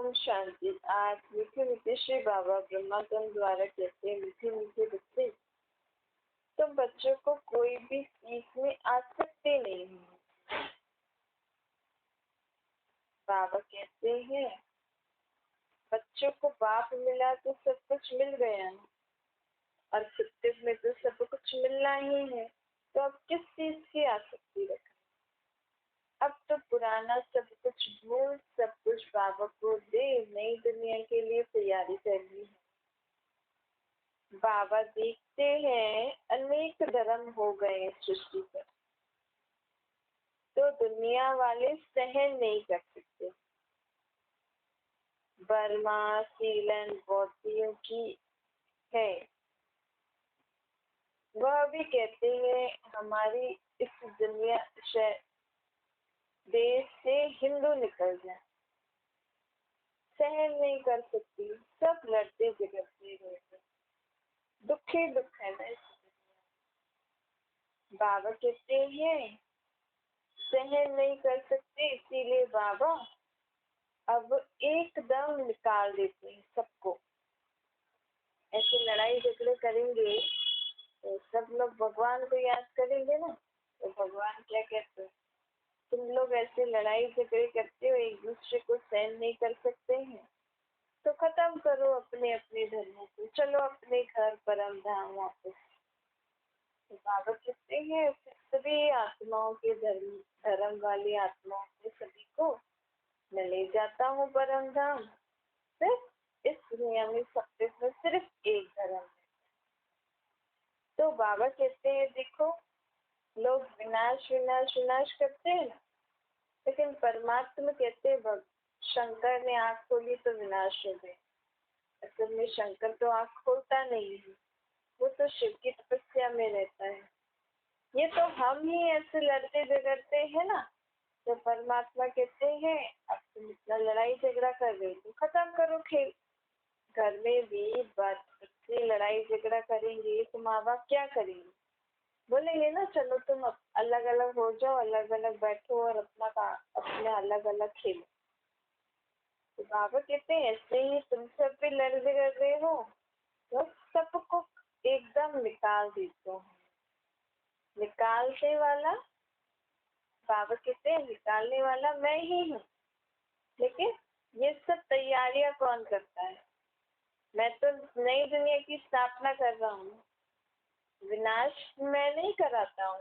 ओम शांति। आज मीठे मीठे श्री बाबा ब्रह्मानंद द्वारा कहते हैं, मीठे मीठे बच्चे, तुम बच्चों को कोई भी चीज में आसक्ति नहीं है। बाबा कहते हैं बच्चों को बाप मिला तो सब कुछ मिल गया है और सत्य में तो सब कुछ मिलना ही है, तो अब किस चीज की आसक्ति रखें। अब तो पुराना सब कुछ भूल सब कुछ बाबा को दे नई दुनिया के लिए तैयारी करनी है। बाबा देखते हैं अनेक धर्म हो गए सृष्टि पर, तो दुनिया वाले सहन नहीं कर सकते। बर्मा सीलन बौद्धियों की है, वह भी कहते हैं हमारी इस दुनिया देश से हिंदू निकल जाए, सहन नहीं कर सकती, सब लड़ते झगड़ते रहते, दुखी दुख है ना। बाबा कहते हैं सहन नहीं कर सकते, इसीलिए बाबा अब एकदम निकाल देते हैं सबको। ऐसे लड़ाई झगड़े करेंगे तो सब लोग भगवान को याद करेंगे ना, तो भगवान क्या कहते हैं, तुम लोग ऐसे लड़ाई झगड़े करते हो, एक दूसरे को सहन नहीं कर सकते हैं, तो खत्म करो अपने अपने धर्मों को, चलो अपने घर परम धाम वापस। तो बाबा कहते हैं सभी आत्माओं के धर्म वाली आत्माओं को सभी को मैं ले जाता हूँ परम धाम। सिर्फ इस दुनिया में सबसे में सिर्फ एक धर्म है। तो बाबा कहते हैं देखो लोग विनाश विनाश विनाश करते हैं ना, लेकिन परमात्मा कहते हैं शंकर ने आँख खोली तो विनाश हो गए। असल में शंकर तो आँख खोलता नहीं है, वो तो शिव की तपस्या में रहता है। ये तो हम ही ऐसे लड़ते झगड़ते हैं ना, तो परमात्मा कहते हैं अब तुम इतना लड़ाई झगड़ा कर रहे हो, खत्म करो खेल। घर में भी बच्चे लड़ाई झगड़ा करेंगे तो माँ बाप क्या करेंगे, बोलेंगे ना चलो तुम अलग अलग हो जाओ, अलग अलग बैठो और अपना अलग अलग खेलो। तो बाबा कहते हैं ऐसे ही तुम सब भी लड़ झगड़ रहे हो, तो सबको एकदम निकाल देता हूँ। निकालने वाला बाबा कहते हैं निकालने वाला मैं ही हूँ, लेकिन ये सब तैयारियां कौन करता है। मैं तो नई दुनिया की स्थापना कर रहा हूँ, विनाश मैं नहीं कराता हूँ,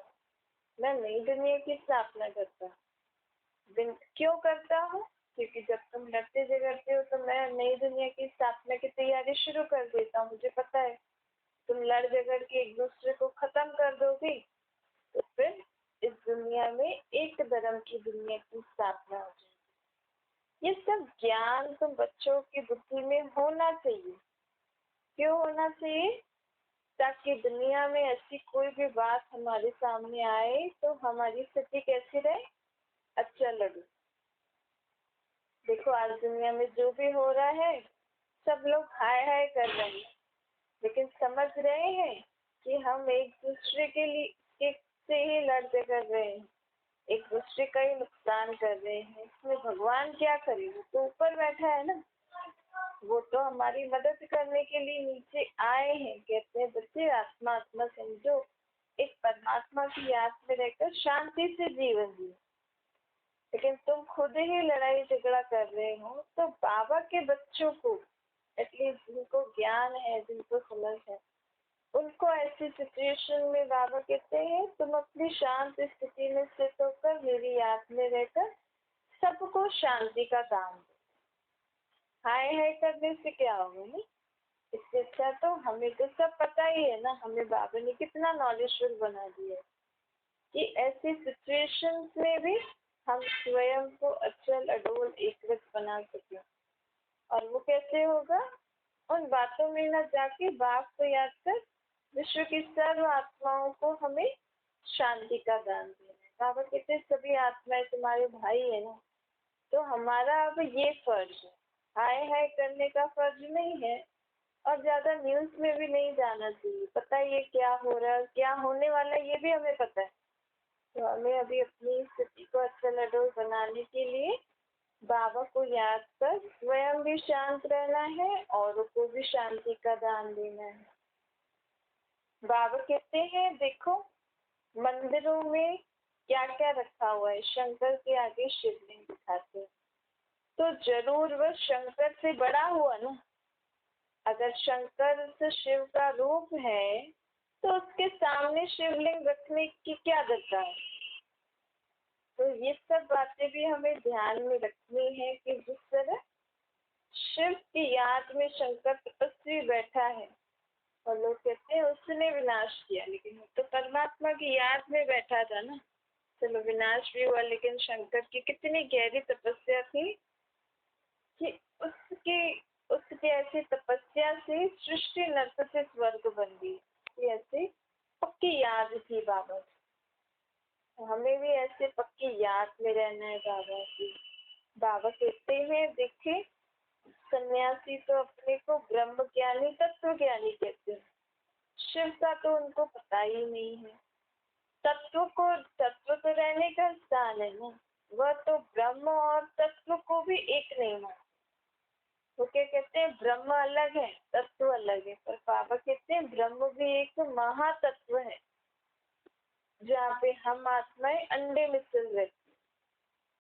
मैं नई दुनिया की स्थापना करता हूँ। क्यों करता हूँ, क्योंकि जब तुम लड़ते झगड़ते हो तो मैं नई दुनिया की स्थापना की तैयारी शुरू कर देता हूँ। मुझे पता है तुम लड़ झगड़ के एक दूसरे को खत्म कर दोगे तो फिर इस दुनिया में एक धर्म की दुनिया की स्थापना हो जाएगी। ये सब ज्ञान तो बच्चों की बुद्धि में होना चाहिए। क्यों होना चाहिए, ताकि दुनिया में ऐसी कोई भी बात हमारे सामने आए तो हमारी स्थिति कैसी रहे, अच्छा लगे। देखो आज दुनिया में जो भी हो रहा है सब लोग हाय हाय कर रहे हैं, लेकिन समझ रहे हैं कि हम एक दूसरे के लिए से ही लड़ झगड़ रहे हैं, एक दूसरे का ही नुकसान कर रहे हैं। इसमें भगवान क्या करे, वो तो ऊपर बैठा है ना, वो तो हमारी मदद करने के लिए नीचे आए हैं। कहते हैं बच्चे आत्मा आत्मा समझो, एक परमात्मा की याद में रहकर शांति से जीवन जियो। लेकिन तुम खुद ही लड़ाई झगड़ा कर रहे हो, तो बाबा के बच्चों को एटलीस्ट जिनको ज्ञान है, जिनको समझ है, उनको ऐसी सिचुएशन में बाबा कहते हैं तुम अपनी शांत स्थिति में स्थित होकर मेरी याद में रहकर सबको शांति का दान दो। हाय हाय करने से क्या होगा, नहीं इससे अच्छा तो हमें तो सब पता ही है ना, हमें बाबा ने कितना नॉलेजफुल बना दिया है कि ऐसी सिचुएशंस में भी हम स्वयं को अचल अडोल एकरस बना सके। और वो कैसे होगा, उन बातों में न जाके बाप को याद कर विश्व की सर्व आत्माओं को हमें शांति का दान देना है। बाबा कहते सभी आत्माएं तुम्हारे भाई है ना, तो हमारा अब ये फर्ज है, हाय हाय करने का फर्ज नहीं है और ज्यादा न्यूज में भी नहीं जाना चाहिए। पता है ये क्या हो रहा है, क्या होने वाला है, ये भी हमें पता है। तो हमें अभी अपनी स्थिति को अच्छा लडोल बनाने के लिए बाबा को याद कर स्वयं भी शांत रहना है, औरों को भी शांति का दान देना है। बाबा कहते हैं देखो मंदिरों में क्या क्या रखा हुआ है, शंकर के आगे शिवलिंग दिखाते हैं, तो जरूर वह शंकर से बड़ा हुआ ना। अगर शंकर से शिव का रूप है तो उसके सामने शिवलिंग रखने की क्या दरकार है। तो ये सब बातें भी हमें ध्यान में रखनी है कि जिस तरह शिव की याद में शंकर तपस्वी बैठा है और लोग कहते हैं उसने विनाश किया, लेकिन वो तो परमात्मा की याद में बैठा था ना। चलो विनाश भी हुआ, लेकिन शंकर की कितनी गहरी तपस्या थी कि उसकी ऐसी तपस्या से सृष्टि नर्क से स्वर्ग बन गई। ऐसी पक्की याद थी बाबा की। हमें भी ऐसे पक्की याद में रहना है बाबा की। बाबा कहते हैं देखे सन्यासी तो अपने को ब्रह्म ज्ञानी तत्व ज्ञानी कहते हैं, शिव का तो उनको पता ही नहीं है। तत्व तो रहने का स्थान है ना, वह तो ब्रह्म और तत्व को भी एक नहीं मानते। तो क्या कहते हैं ब्रह्म अलग है तत्व अलग है, पर बाबा कहते हैं ब्रह्म भी एक महातत्व है जहाँ पे हम आत्माएं अंडे में चल रहती है।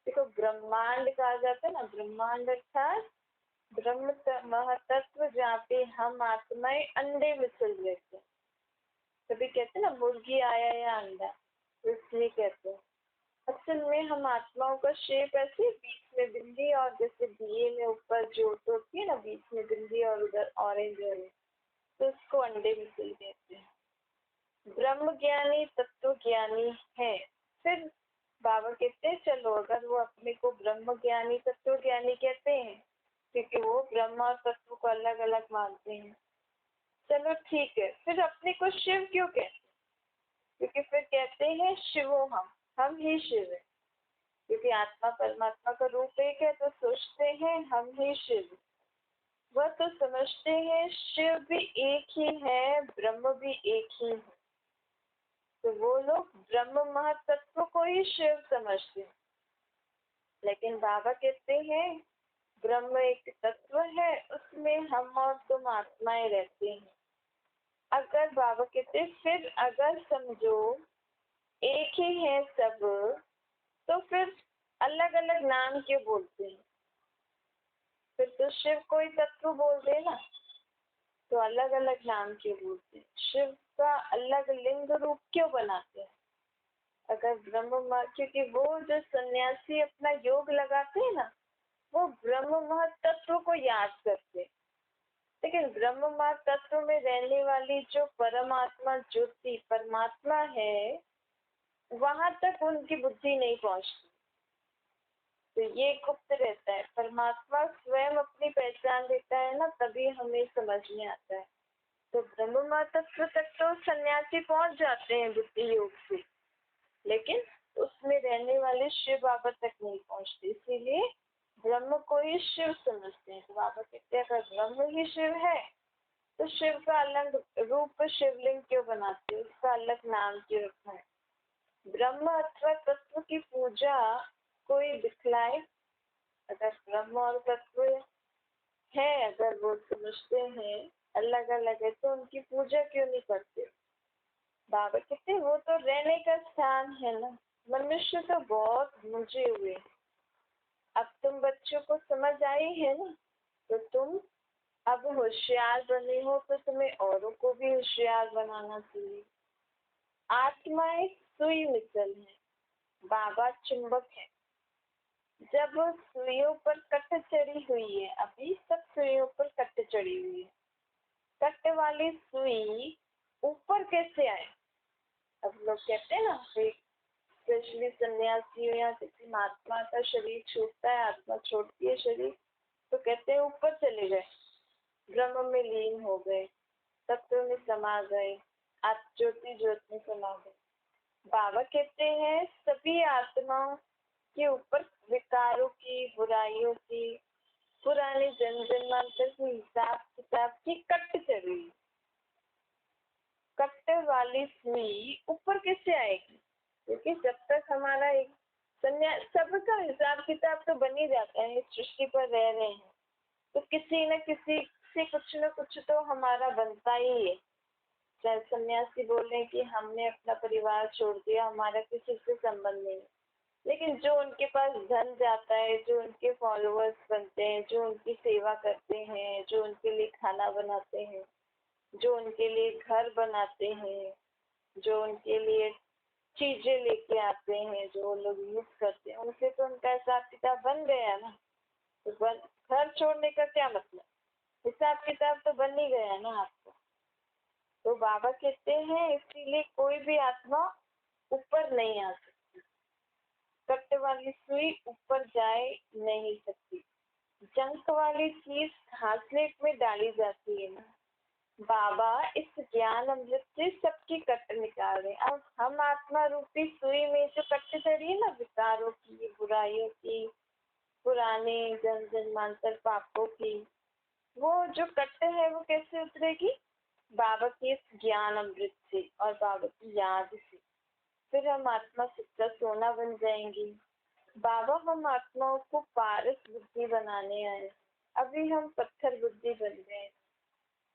देखो ब्रह्मांड कहा जाता है ना, ब्रह्मांड अर्थात ब्रह्म महातत्व जहाँ पे हम आत्माएं अंडे में चल रहते हैं। तभी कहते हैं ना मुर्गी आया या अंडा, तो इसलिए कहते हैं असल में हम आत्माओं का शेप ऐसे बीच में बिंदी, और जैसे दिए में ऊपर जोत होती है ना, बीच में बिंदी और उधर ऑरेंज ऑरेंज, तो उसको अंडे में चल कहते हैं। ब्रह्म ज्ञानी तत्व ज्ञानी है। फिर बाबा कहते हैं चलो अगर वो अपने को ब्रह्म ज्ञानी तत्व ज्ञानी कहते हैं क्योंकि वो ब्रह्म और तत्व को अलग अलग मानते हैं, चलो ठीक है, फिर अपने को शिव क्यों कहते हैं? क्योंकि फिर कहते हैं शिवो हम ही शिव है। क्योंकि आत्मा परमात्मा का रूप एक है, तो सोचते हैं हम ही शिव। वह तो समझते हैं शिव भी एक ही है, ब्रह्म भी एक ही है, तो वो लोग ब्रह्म महातत्व को ही शिव समझते हैं। लेकिन बाबा कहते हैं ब्रह्म एक तत्व है, उसमें हम और तुम आत्माएं रहते हैं। अगर बाबा कहते फिर अगर समझो एक ही है सब, तो फिर अलग अलग नाम क्यों बोलते हैं? फिर तो शिव कोई तत्व बोल दे ना, तो अलग अलग नाम क्यों बोलते हैं? शिव का अलग लिंग रूप क्यों बनाते हैं? अगर ब्रह्म, क्योंकि वो जो सन्यासी अपना योग लगाते हैं ना, वो ब्रह्म महतत्व को याद करते हैं। लेकिन ब्रह्म महतत्व में रहने वाली जो परमात्मा ज्योति परमात्मा है, वहां तक उनकी बुद्धि नहीं पहुंचती, तो ये गुप्त रहता है। परमात्मा स्वयं अपनी पहचान देता है ना, तभी हमें समझ में आता है। तो ब्रह्म तत्व तक तो सन्यासी पहुंच जाते हैं बुद्धि योग से, लेकिन उसमें रहने वाले शिव बाबा तक नहीं पहुंचते, इसीलिए ब्रह्म को ही शिव समझते हैं। तो बाबा कहते हैं अगर ब्रह्म ही शिव है तो शिव का अलग रूप शिवलिंग क्यों बनाते, उसका अलग नाम क्यों रखना है? ब्रह्म अथवा तत्व की पूजा कोई दिखलाए, अगर ब्रह्म और तत्व है, अगर वो समझते हैं अलग अलग है, तो उनकी पूजा क्यों नहीं करते? बाबा कहते वो तो रहने का स्थान है ना। मनुष्य तो बहुत मुझे हुए, अब तुम बच्चों को समझ आई है ना, तो तुम अब होशियार बने हो, तो तुम्हें औरों को भी होशियार बनाना चाहिए। आत्माएं सुई मिसल है, बाबा चुंबक है। जब सुइयों पर कट चढ़ी हुई है, अभी सब सुइयों पर कट चढ़ी हुई है, कट वाली सुई ऊपर कैसे आए? अब लोग कहते हैं ना, स्पेशली सन्यासी या किसी महात्मा का शरीर छूटता है, आत्मा छोड़ती है शरीर, तो कहते हैं ऊपर चले गए, ब्रह्म में लीन हो गए, तत्व में समा गए, आप ज्योति ज्योति में समा गए। बाबा कहते हैं सभी आत्माओं के ऊपर विकारों की, बुराइयों की, पुराने जन्म जन्मांतर की हिसाब किताब की कट चढ़ी। कट वाली सुई ऊपर कैसे आएगी? क्योंकि जब तक हमारा एक सबका हिसाब किताब तो बन ही जाता है, इस सृष्टि पर रह रहे हैं तो किसी न किसी से कुछ न कुछ तो हमारा बनता ही है। चाहे सन्यासी बोले कि हमने अपना परिवार छोड़ दिया, हमारा किसी से संबंध नहीं, लेकिन जो उनके पास धन जाता है, जो उनके फॉलोअर्स बनते हैं, जो उनकी सेवा करते हैं, जो उनके लिए खाना बनाते हैं, जो उनके लिए घर बनाते हैं, जो उनके लिए चीजें लेके आते हैं, जो लोग यूज करते हैं, उनसे तो उनका हिसाब किताब बन गया ना। तो घर छोड़ने का क्या मतलब, हिसाब किताब तो बन ही गया ना आपको। तो बाबा कहते हैं इसीलिए कोई भी आत्मा ऊपर नहीं आ सकती, कट वाली सुई ऊपर जाए नहीं सकती, जंक वाली चीज घासलेट में डाली जाती है ना। बाबा इस ज्ञान अमृत से सबकी कट निकाल रहे। अब हम आत्मा रूपी सुई में जो कट चढ़ी है ना, विकारों की, बुराइयों की, पुराने जन्म जन्मांतर पापों की, वो जो कट है वो कैसे उतरेगी? बाबा के इस ज्ञान अमृत से और बाबा की याद से। फिर हम आत्मा सच्चा सोना बन जाएंगी। बाबा हम आत्माओं को पारस बुद्धि बनाने आए, अभी हम पत्थर बुद्धि बन गए।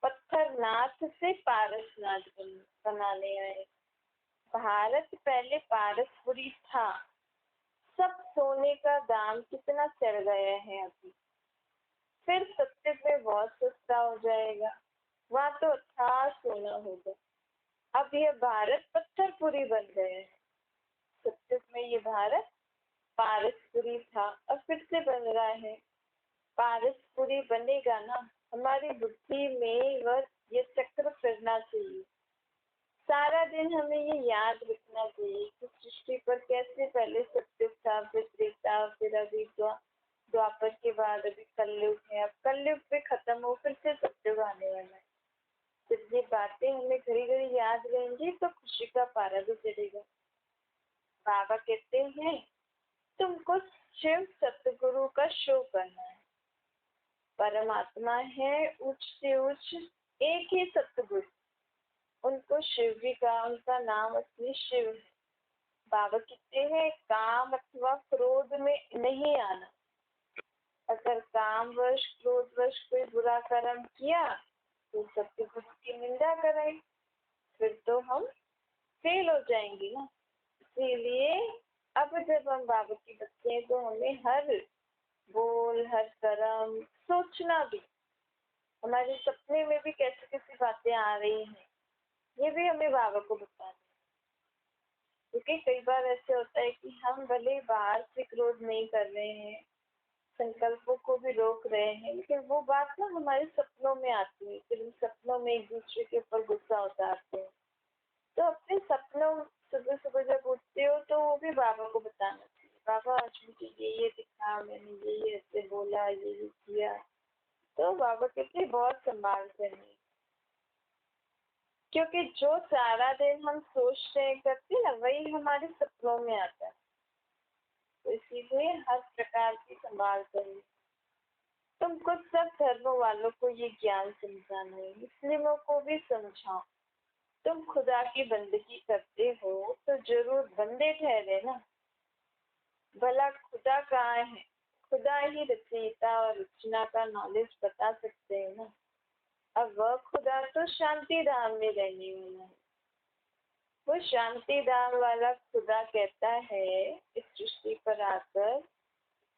पत्थर नाथ से पारसनाथ बनाने आए। भारत पहले पारसपुरी था, सब सोने का दाम कितना चढ़ गया है अभी। फिर सत्य में बहुत सस्ता हो जाएगा, वहाँ तो अथाह सोना होगा। अब यह भारत पत्थरपुरी बन गया है। सत्य में ये भारत पारसपुरी था और फिर से बन रहा है। पारसपुरी बनेगा ना, हमारी बुद्धि में वह ये चक्र फिरना चाहिए। सारा दिन हमें ये याद रखना चाहिए कि सृष्टि पर कैसे पहले सत्युग था, फिर त्रेता, फिर अभी द्वापर के बाद अभी कलयुग है। अब कलयुग पे खत्म हो, फिर से सत्युग आने वाला है। जब ये बातें हमें घड़ी घड़ी याद रहेंगी तो खुशी का पारा भी चढ़ेगा। बाबा कहते हैं तुमको शिव सतगुरु का शो करना है। परमात्मा है उच्च से उच्च, एक ही सतगुरु, उनको शिव भी कहा, उनका नाम असली शिव है। बाबा कहते हैं काम अथवा क्रोध में नहीं आना। अगर कामवश क्रोधवश कोई बुरा कर्म किया तो सतगुरु की निंदा कराई, फिर तो हम फेल हो जाएंगे ना। इसीलिए अब जब हम बाबा के बच्चे हैं तो हमें हर बोल, हर कर्म सोचना भी, हमारे सपने में भी कैसी कैसी बातें आ रही हैं ये भी हमें बाबा को बताना। क्योंकि कई बार ऐसे होता है कि हम भले बाहर से क्रोध नहीं कर रहे हैं, संकल्पों को भी रोक रहे हैं, लेकिन वो बात ना हमारे सपनों में आती है। फिर हम सपनों में एक दूसरे के ऊपर गुस्सा उतारते हैं। तो अपने सपनों सुबह सुबह जब उठते हो तो वो भी बाबा को बताना चाहिए। बाबा आज मुझे ये दिखा, मैंने ये ऐसे बोला, ये किया। तो बाबा कहते बहुत संभाल करनी, क्योंकि जो सारा दिन हम सोचते हैं करते ना वही हमारे सपनों में आता है। तो इसीलिए हर प्रकार की संभाल करिए। तुमको सब धर्मों वालों को ये ज्ञान समझाना है, मुस्लिमों को भी समझाओ। तुम खुदा की बंदगी करते हो तो जरूर बंदे ठहरे ना। भला खुदा कहाँ है? खुदा ही रचयिता और रचना का नॉलेज बता सकते हैं ना। अब वह खुदा तो शांति धाम में रहने वाला है। वो शांति धाम वाला खुदा कहता है इस सृष्टि पर आकर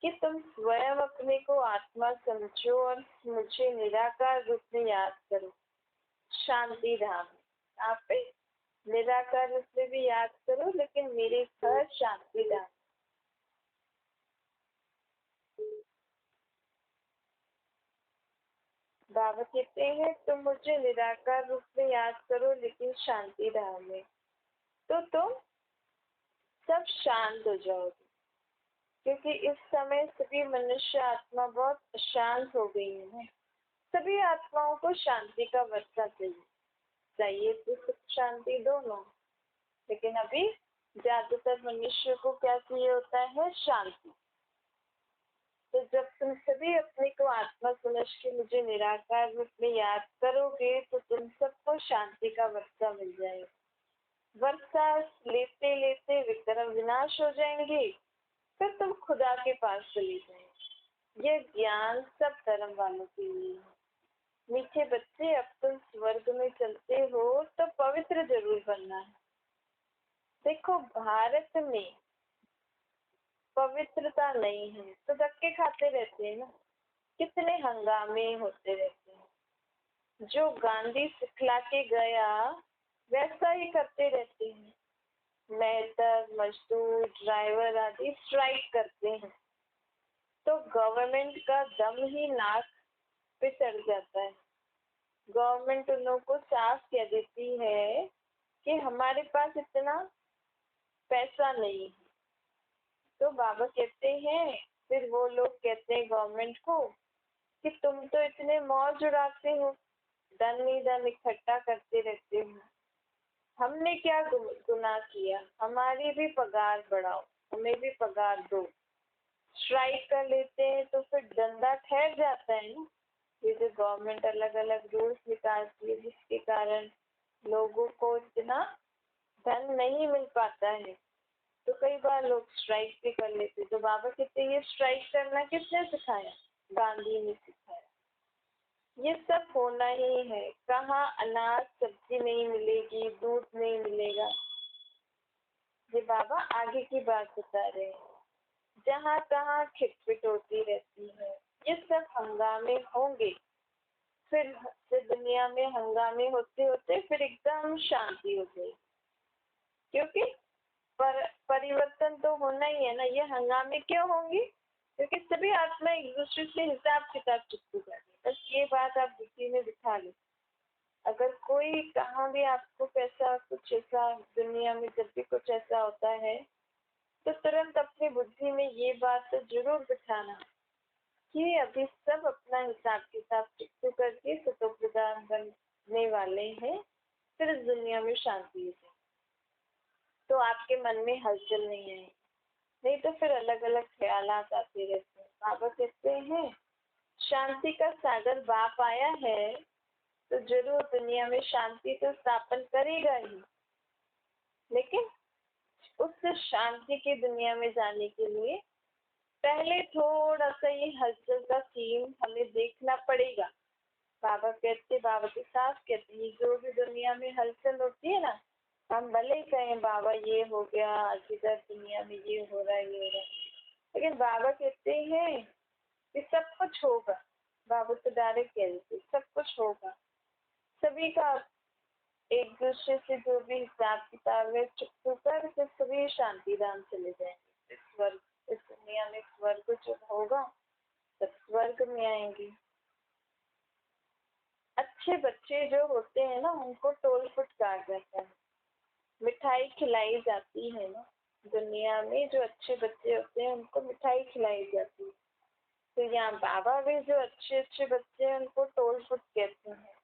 कि तुम स्वयं अपने को आत्मा समझो और मुझे निराकार रूप में याद करो। शांति धाम आप पे निराकार रूप में भी याद करो, लेकिन मेरे घर शांति धाम। बाबा कहते हैं तुम मुझे निराकार रूप में याद करो लेकिन शांति धाम में, तो तुम सब शांत हो जाओगे। क्योंकि इस समय सभी मनुष्य आत्मा बहुत अशांत हो गई है ना। सभी आत्माओं को शांति का वर्षा चाहिए तो सुख शांति दोनों, लेकिन अभी ज्यादातर मनुष्य को क्या चाहिए होता है? शांति। तो जब तुम सभी अपने को आत्मा समझ के मुझे निराकार रूप में याद करोगे तो तुम सबको शांति का वर्षा मिल जाएगा। वर्षा लेते लेते विक्रम विनाश हो जाएंगे फिर तुम खुदा के पास चले जाओ। यह ज्ञान सब धर्म वालों के लिए है। मीठे बच्चे, अब तुम स्वर्ग में चलते हो तो पवित्र जरूर बनना है। देखो, भारत में पवित्रता नहीं है तो धक्के खाते रहते हैं ना, कितने हंगामे होते रहते हैं। जो गांधी सिखला के गया वैसा ही करते रहते हैं। मेहतर, मजदूर, ड्राइवर आदि स्ट्राइक करते हैं तो गवर्नमेंट का दम ही नाक पे चढ़ जाता है। गवर्नमेंट उन लोगों को साफ कह देती है कि हमारे पास इतना पैसा नहीं है। तो बाबा कहते हैं, फिर वो लोग कहते हैं गवर्नमेंट को कि तुम तो इतने मौज उड़ाते हो, धन ही धन इकट्ठा करते रहते हो, हमने क्या गुनाह किया, हमारी भी पगार बढ़ाओ, हमें भी पगार दो। स्ट्राइक कर लेते हैं तो फिर धंधा ठहर जाता है ना। ये जो गवर्नमेंट अलग अलग रूल्स निकालती है जिसके कारण लोगों को इतना धन नहीं मिल पाता है, तो कई बार लोग स्ट्राइक भी कर लेते। तो बाबा कहते हैं ये स्ट्राइक करना किसने सिखाया? गांधी ने सिखाया। ये सब होना ही है। कहाँ अनाज सब्जी नहीं मिलेगी, दूध नहीं मिलेगा, ये बाबा आगे की बात बता रहे हैं। जहाँ तहाँ खिटपिट होती रहती है, ये सब हंगामे होंगे। फिर दुनिया में हंगामे होते होते फिर एकदम शांति हो गई, क्योंकि परिवर्तन तो होना ही है ना। ये हंगामे क्यों होंगे? क्योंकि सभी आत्मा एक दूसरे से हिसाब किताब चुकती जा रही है। बस ये बात आप बुद्धि में बिठा लो। अगर कोई कहाँ भी आपको कैसा कुछ ऐसा दुनिया में जब भी कुछ ऐसा होता है तो तुरंत अपनी बुद्धि में ये बात तो जरूर बिठाना कि अभी सब अपना हिसाब किताब चुकती करके सतोप्रधान बनने वाले हैं, फिर इस दुनिया में शांति है। तो आपके मन में हलचल नहीं आए, नहीं तो फिर अलग अलग ख्यालात आते रहते हैं। बाबा कहते हैं शांति का सागर बाप आया है तो जरूर दुनिया में शांति तो स्थापन करेगा ही, लेकिन उस शांति की दुनिया में जाने के लिए पहले थोड़ा सा ये हलचल का सीन हमें देखना पड़ेगा। बाबा के साथ कहते हैं जो भी दुनिया में हलचल होती है ना, हम भले ही कहें बाबा ये हो गया, आज इधर दुनिया में ये हो रहा है, ये हो रहा है, लेकिन बाबा कहते हैं कि सब कुछ होगा। बाबा तो डायरेक्ट कह देते सब कुछ होगा। सभी का एक दूसरे से जो भी हिसाब किताब है चुप कर फिर सभी शांति धाम चले जाएंगे। इस दुनिया में स्वर्ग जब होगा तब स्वर्ग में आएंगे। अच्छे बच्चे जो होते हैं ना उनको टोल फुटकारा जाता है, मिठाई खिलाई जाती है ना। दुनिया में जो अच्छे बच्चे होते हैं उनको मिठाई खिलाई जाती है। तो यहाँ बाबा भी जो अच्छे अच्छे बच्चे हैं उनको टोल फुट कहते हैं।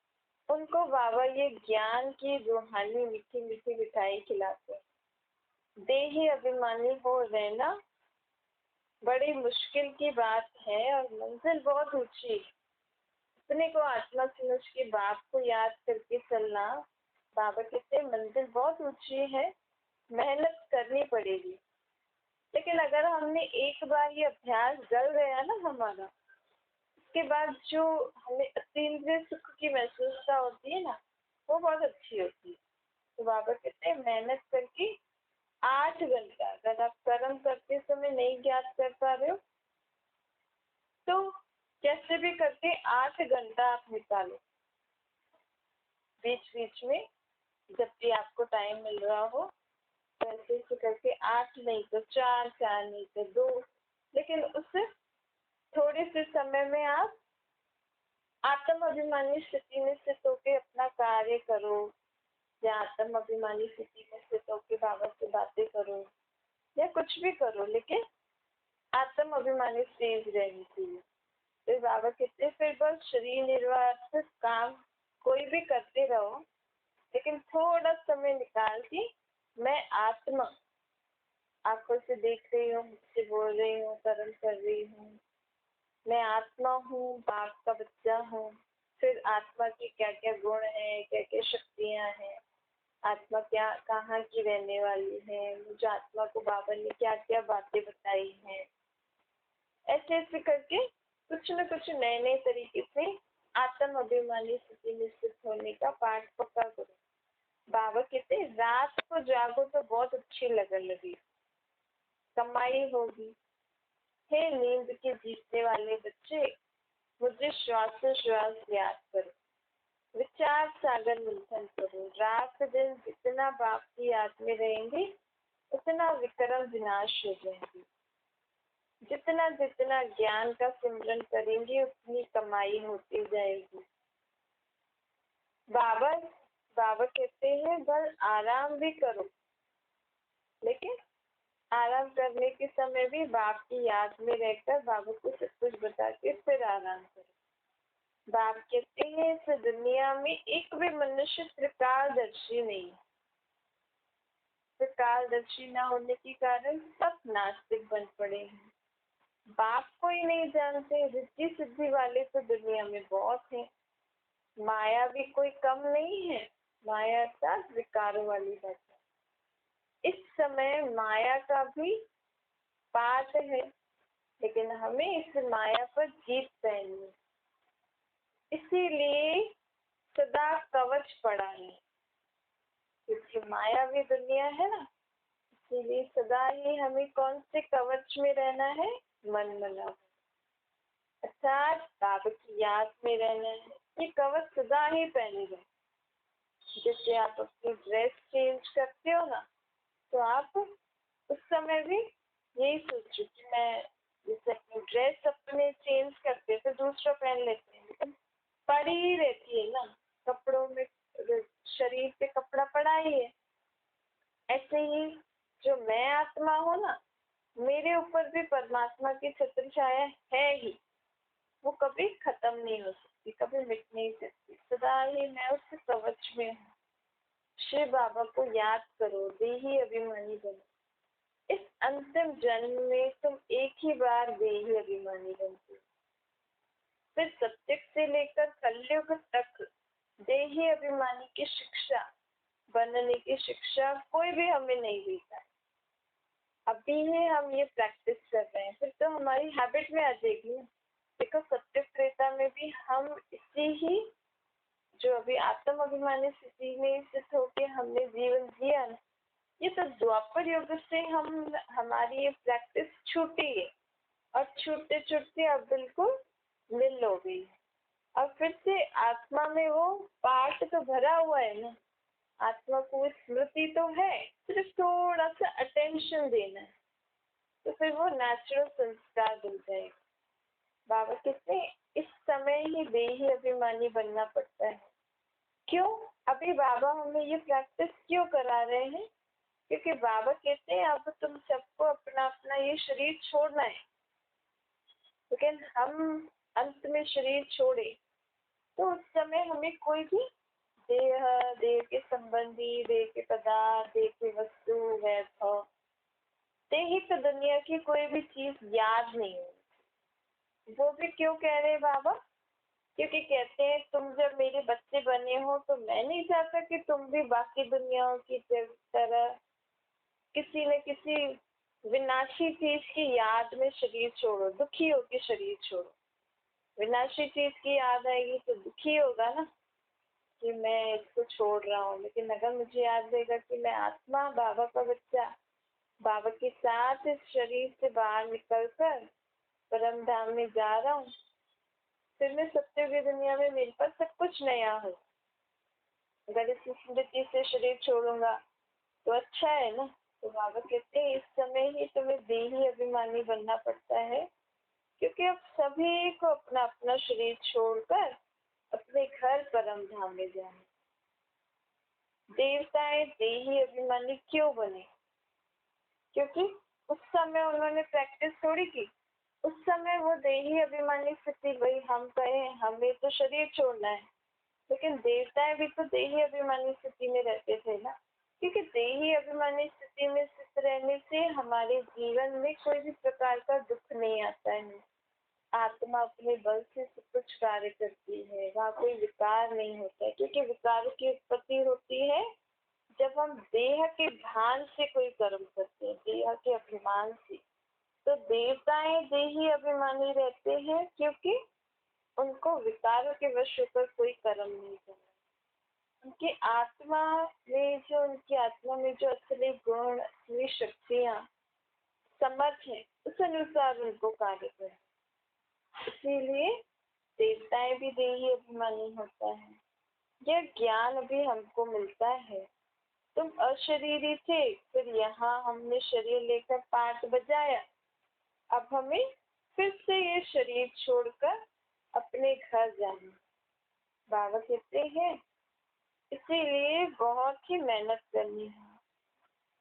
उनको बाबा ये ज्ञान की रूहानी मीठी मीठी मिठाई खिलाते हैं। देही अभिमानी हो रहना बड़ी मुश्किल की बात है और मंजिल बहुत ऊंची। अपने को आत्मा समझ के बाप को याद करके चलना, बाबा कहते मंजिल बहुत ऊंची है, मेहनत करनी पड़ेगी। लेकिन अगर हमने एक बार ये अभ्यास गल गया ना हमारा, उसके बाद जो हमें अतीन्द्रिय सुख की महसूसता होती है ना, वो बहुत अच्छी होती है। तो बाबा कहते हैं मेहनत करके 8 घंटा, अगर आप कर्म करते समय नहीं ज्ञात कर पा रहे हो तो कैसे भी करके 8 घंटा आप निकालो। बीच बीच में जब भी आपको टाइम मिल रहा हो वैसे से करके 8 नहीं तो 4, 4 नहीं तो 2, लेकिन उससे थोड़े से समय में आप आत्म अभिमानी स्थिति में स्थित होकर अपना कार्य करो, या आत्म अभिमानी स्थिति में स्थित होकर बाबा से बातें करो, या कुछ भी करो, लेकिन आत्म अभिमानी स्टेज रहनी चाहिए। तो बाबा कहते फिर बस शरीर निर्वाह काम कोई भी करते रहो, लेकिन थोड़ा समय निकाल के मैं आत्मा आंखों से देख रही हूँ, मुझसे बोल रही हूँ, कर्म कर रही हूँ, मैं आत्मा हूँ, बाप का बच्चा हूँ। फिर आत्मा की क्या क्या गुण है, क्या क्या शक्तियाँ हैं, आत्मा क्या कहाँ की रहने वाली है, मुझे आत्मा को बाबा ने क्या क्या बातें बताई हैं। ऐसे ऐसे करके कुछ न कुछ नए नए तरीके से आत्म अभिमानी स्थिति में स्थित होने का पाठ पक्का करो। बाबा कहते रात को जागो तो बहुत अच्छी लगन लगी, कमाई होगी। हे नींद के जीतने वाले बच्चे, मुझे श्वास श्वास याद करो, विचार सागर मंथन करो। रात दिन जितना बाप की याद में रहेंगे उतना विक्रम विनाश हो जाएंगे। जितना जितना ज्ञान का सिमरन करेंगे उतनी कमाई होती जाएगी। बाबा बाबा कहते हैं बल आराम भी करो, लेकिन आराम करने के समय भी बाप की याद में रहकर बाबा को सब कुछ बता के फिर आराम करो। बाप कहते हैं इस दुनिया में एक भी मनुष्य त्रिकालदर्शी नहीं। त्रिकालदर्शी न होने के कारण सब नास्तिक बन पड़े हैं। बाप को ही नहीं जानते। रिद्धि सिद्धि वाले तो दुनिया में बहुत हैं। माया भी कोई कम नहीं है। माया अर्थात विकारों वाली बात है। इस समय माया का भी पाठ है, लेकिन हमें इस माया पर जीत पहननी, इसीलिए सदा कवच पड़ा है। क्योंकि मायावी दुनिया है ना, इसीलिए सदा ही हमें कौन से कवच में रहना है? मन मना, अर्थात बाबा की याद में रहना है। ये कवच सदा ही पहने रहे। जैसे आप अपनी ड्रेस चेंज करते हो ना, तो आप उस समय भी यही सोचो कि मैं जैसे अपनी ड्रेस अपने चेंज करते तो दूसरा पहन लेते हैं, लेकिन पड़ी ही रहती है ना कपड़ों में, शरीर पे कपड़ा पड़ा ही है। ऐसे ही जो मैं आत्मा हूँ ना, मेरे ऊपर भी परमात्मा की छत्र छाया है ही। वो कभी खत्म नहीं हो सकती, कभी मिट नहीं सकती। सदा ही मैं उस कवच में हूँ। शिव बाबा को याद करो, देही अभिमानी बनो। इस अंतिम जन्म में तुम एक ही बार देही अभिमानी बनते हो। फिर सत्युग से लेकर कलयुग तक देही अभिमानी की शिक्षा, बनने की शिक्षा कोई भी हमें नहीं देता है। अभी ही हम ये प्रैक्टिस कर रहे हैं, फिर तो हमारी हैबिट में आ जाएगी। देखो सत्युग त्रेता में भी हम इसी ही जो अभी आत्म अभिमानी स्थिति में स्थित होके हमने जीवन जिया ना, ये तो द्वापर युग से हमारी ये प्रैक्टिस छूटी है, और छूटते छूटते अब बिल्कुल मिल हो गई। और फिर से आत्मा में वो पार्ट तो भरा हुआ है ना, आत्मा को स्मृति तो है, सिर्फ थोड़ा सा अटेंशन देना है, तो फिर वो नेचुरल संस्कार बन जाएगा। बाबा कहते हैं इस समय ही देही अभिमानी बनना पड़ता है। क्यों? अभी बाबा हमें ये प्रैक्टिस क्यों करा रहे हैं? क्योंकि बाबा कहते हैं अब तुम सबको अपना अपना ये शरीर छोड़ना है। लेकिन हम अंत में शरीर छोड़े तो उस समय हमें कोई भी देह के संबंधी, देह के पदार्थ, देह की वस्तु, वैभव, देही तो दुनिया की कोई भी चीज याद नहीं है। वो भी क्यों कह रहे हैं बाबा? क्योंकि कहते हैं तुम जब मेरे बच्चे बने हो तो मैं नहीं चाहता कि तुम भी बाकी दुनियाओं की तरह किसी न किसी विनाशी चीज की याद में शरीर छोड़ो, दुखी होकर शरीर छोड़ो। विनाशी चीज की याद आएगी तो दुखी होगा ना कि मैं इसको छोड़ रहा हूँ। लेकिन अगर मुझे याद रहेगा कि मैं आत्मा, बाबा का बच्चा, बाबा के साथ इस शरीर से बाहर निकलकर परम धाम में जा रहा हूँ, फिर मैं सत्य की दुनिया में मेरे पास सब कुछ नया हो। अगर इस स्मृति से शरीर छोड़ूंगा तो अच्छा है ना। तो बाबा कहते हैं इस समय ही तुम्हें देही अभिमानी बनना पड़ता है, क्योंकि अब सभी को अपना अपना शरीर छोड़कर अपने घर परम धाम में जाना। देवताएं देही अभिमानी क्यों बने? क्योंकि उस समय उन्होंने प्रैक्टिस थोड़ी की। उस समय वो देही अभिमानी स्थिति, वही हम कहें हमें तो शरीर छोड़ना है, लेकिन देवताएं भी तो देही अभिमानी स्थिति में रहते थे ना। क्योंकि देही अभिमानी स्थिति में स्थित रहने से हमारे जीवन में कोई भी प्रकार का दुख नहीं आता है। आत्मा अपने बल से सब कुछ कार्य करती है, वहाँ कोई विकार नहीं होता है। क्योंकि विकार की उत्पत्ति होती है जब हम देह के भान से कोई कर्म करते हैं, देह के अभिमान से, तो देवताएं देही अभिमानी रहते हैं, क्योंकि उनको विकारों के वश होकर कोई कर्म नहीं करना। उनकी आत्मा उनकी आत्मा में जो असली गुण, असली शक्तियां, समर्थ है, उस अनुसार उनको कार्य करें। इसीलिए देवताएं भी देही अभिमानी होता है। यह ज्ञान अभी हमको मिलता है। तुम अशरीरी थे, फिर यहाँ हमने शरीर लेकर पाठ बजाया, अब हमें फिर से ये शरीर छोड़कर अपने घर जाना। बाबा कहते हैं इसीलिए बहुत ही मेहनत करनी है।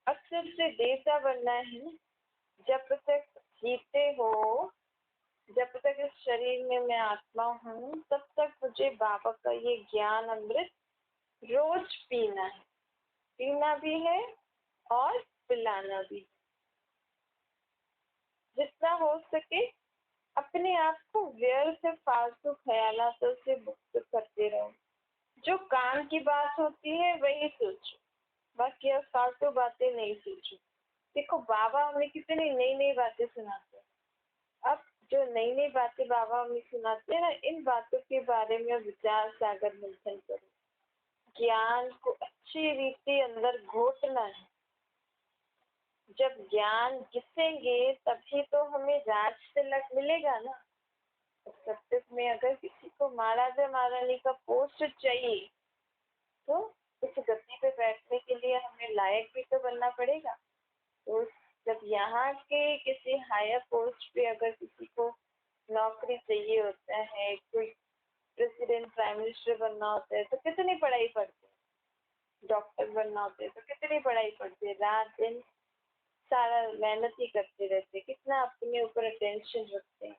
अक्सर से देवता बनना है। जब तक जीते हो, जब तक इस शरीर में मैं आत्मा हूँ, तब तक मुझे बाबा का ये ज्ञान अमृत रोज पीना है। पीना भी है और पिलाना भी। जितना हो सके अपने आप को व्यर्थ फालतू ख्यालों से मुक्त करते रहो। जो काम की बात होती है वही सोचो, बाकी अब फालतू बातें नहीं सोचो। देखो बाबा हमें कितनी नई नई बातें सुनाते हैं। अब जो नई नई बातें बाबा हमें सुनाते हैं ना, इन बातों के बारे में विचार सागर मंथन करो। ज्ञान को अच्छी रीति अंदर घोटना है। जब ज्ञान घिसेंगे तभी तो हमें राज तिलक मिलेगा ना। सत्युग में अगर किसी को महाराजा महारानी का पोस्ट चाहिए, तो उस गद्दी पे बैठने के लिए हमें लायक भी तो बनना पड़ेगा। तो जब यहाँ के किसी हायर पोस्ट पे अगर किसी को नौकरी चाहिए होता है, कोई प्रेसिडेंट प्राइम मिनिस्टर बनना होता है, तो कितनी पढ़ाई पड़ती है। डॉक्टर बनना होता है तो कितनी पढ़ाई पड़ती है। रात दिन सारा मेहनत ही करते रहते, कितना अपने ऊपर अटेंशन रखते हैं।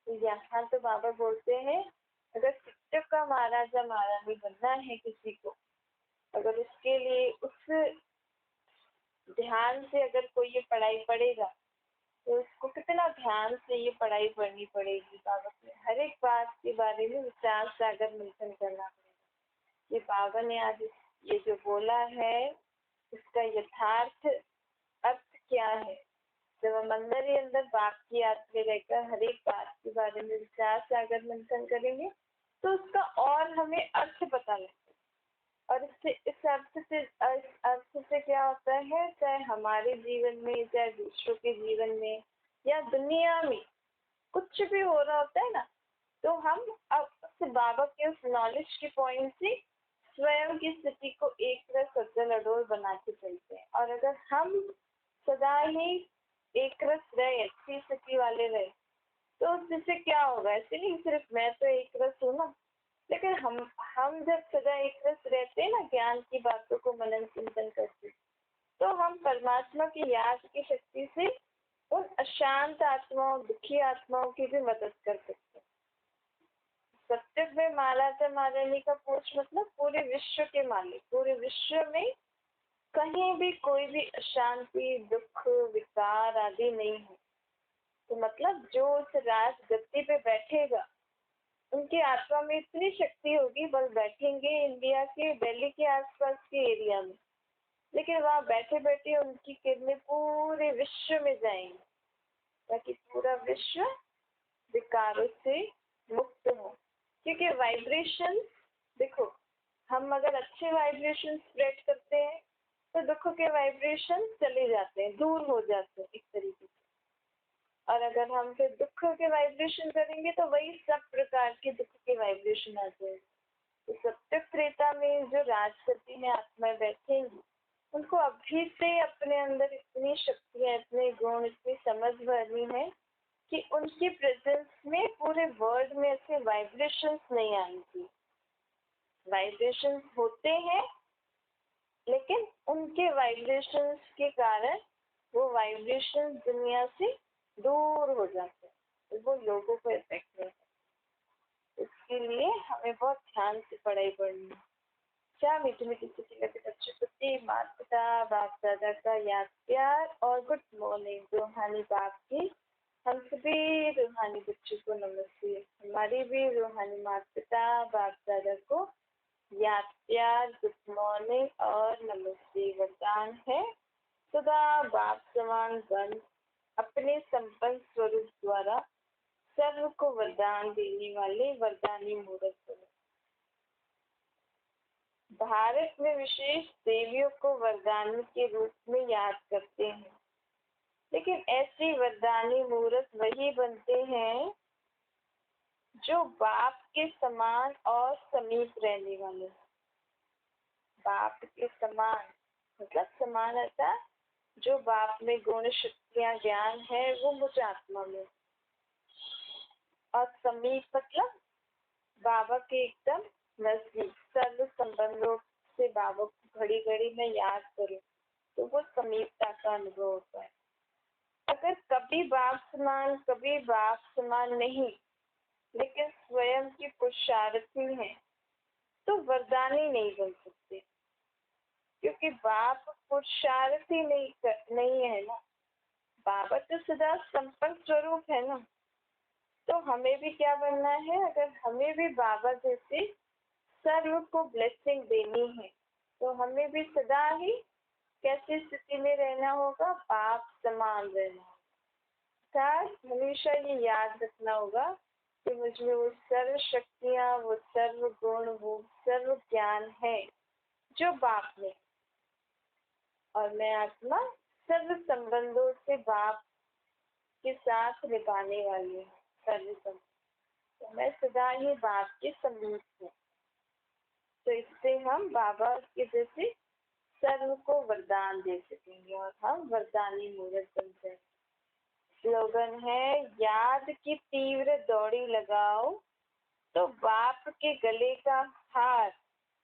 तो यहाँ तो बाबा बोलते हैं अगर सत्युग का महाराजा महारानी बनना है किसी को, अगर उसके लिए उस ध्यान से अगर कोई ये पढ़ाई पढ़ेगा, तो उसको कितना ध्यान से ये पढ़ाई पढ़नी पड़ेगी। बाबा ने हर एक बात के बारे में विचार सागर मंथन करना पड़ेगा। ये बाबा ने आज ये जो बोला है, इसका यथार्थ अर्थ क्या है। जब हम अंदर ही अंदर बाप की याद में रहकर हर एक बात के बारे में विचार सागर मंथन करेंगे, तो उसका और हमें अर्थ पता लगता है। और इससे इस अर्थ से क्या होता है, चाहे हमारे जीवन में, चाहे दूसरों के जीवन में, या दुनिया में कुछ भी हो रहा होता है ना, तो हम अब बाबा के उस नॉलेज के पॉइंट से स्वयं की स्थिति को एक तरह सज्जल अडोल बना के चलते हैं। और अगर हम सदा ही एक रस रहे, अच्छी स्थिति वाले रहे, तो जिससे क्या होगा। ऐसे नहीं सिर्फ मैं तो एक रस हूँ ना, लेकिन हम जब सदा एक रस रहते हैं ना, ज्ञान की बातों को मनन चिंतन करते, तो हम परमात्मा की याद की शक्ति से उन अशांत आत्माओं, दुखी आत्माओं की भी मदद कर सकते हैं। सत्युग में महाराजा महारानी का पोस्ट मतलब पूरे विश्व के मालिक। पूरे विश्व में कहीं भी कोई भी अशांति, दुख, विकार आदि नहीं है। तो मतलब जो उस राज गद्दी पे बैठेगा, उनकी आत्मा में इतनी शक्ति होगी, बस बैठेंगे इंडिया के दिल्ली के आसपास के एरिया में, लेकिन वहाँ बैठे बैठे उनकी किरणें पूरे विश्व में जाएंगी, ताकि पूरा विश्व विकारों से मुक्त हो। क्योंकि वाइब्रेशन, देखो हम अगर अच्छे वाइब्रेशन स्प्रेड करते हैं, तो दुख के वाइब्रेशन चले जाते हैं, दूर हो जाते हैं एक तरीके से। और अगर हम फिर दुख के वाइब्रेशन करेंगे, तो वही सब प्रकार के दुख के वाइब्रेशन आ जाएंगे। तो सत्युग त्रेता में जो राजगद्दी में आत्माएं बैठेंगी, उनको अभी से अपने अंदर इतनी शक्तियां, इतने गुण, इतनी समझ भरनी है कि उनकी प्रेजेंस में पूरे वर्ल्ड में ऐसे वाइब्रेशंस नहीं आएंगी। वाइब्रेशंस होते हैं, लेकिन उनके वाइब्रेशंस के कारण वो वाइब्रेशन दुनिया से दूर हो जाते हैं, तो वो लोगों को इफेक्ट नहीं करते। इसके लिए हमें बहुत ध्यान से पढ़ाई पढ़नी है। क्या मीठी मीठी बच्चों प्रति माता पिता बाप दादा का याद प्यार और गुड मॉर्निंग रूहानी बाप की हम सभी रूहानी बच्चों को नमस्ते। हमारी भी रूहानी माता पिता बाप दादा को याद प्यार, गुड मॉर्निंग और नमस्ते वरदान है। सदा बाप समान बन अपने संपन्न स्वरूप द्वारा सर्व को वरदान देने वाले वरदानी मूर्त बनो। भारत में विशेष देवियों को वरदानी के रूप में याद करते हैं, लेकिन ऐसे वरदानी मूर्त वही बनते हैं जो बाप के समान और समीप रहने वाले। बाप के समान मतलब समान अर्थात जो बाप में गुण शक्तियां ज्ञान है वो मुझ आत्मा में, और समीप मतलब बाबा के एकदम नजदीक। सर्व संबंधों से बाबा को घड़ी घड़ी में याद करूं तो वो समीपता का अनुभव होता है। अगर कभी बाप समान कभी बाप समान नहीं लेकिन स्वयं की पुरुषार्थी है तो वरदानी नहीं बन सकते, क्योंकि बाप पुरुषार्थी नहीं है ना। बाबा तो सदा संपन्न स्वरूप है ना। तो हमें भी क्या बनना है? अगर हमें भी बाबा जैसे सर्व को ब्लेसिंग देनी है तो हमें भी सदा ही कैसी स्थिति में रहना होगा? बाप समान रहना होगा। हमेशा ये याद रखना होगा कि मुझ में वो सर्व शक्तियाँ, वो सर्व गुण, वो सर्व ज्ञान है जो बाप में, और मैं आत्मा सर्व संबंधों से बाप के साथ निभाने वाली हूँ। सर्व संबंध तो मैं सदा ही बाप के समीप हूँ। तो इससे हम बाबा के जैसे सर्व को वरदान दे सकेंगे और हम वरदानी मूर्त बन जाएंगे। स्लोगन है, याद की तीव्र दौड़ी लगाओ तो बाप के गले का हार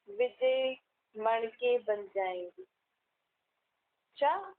विजय मण के बन जाएंगे। अच्छा।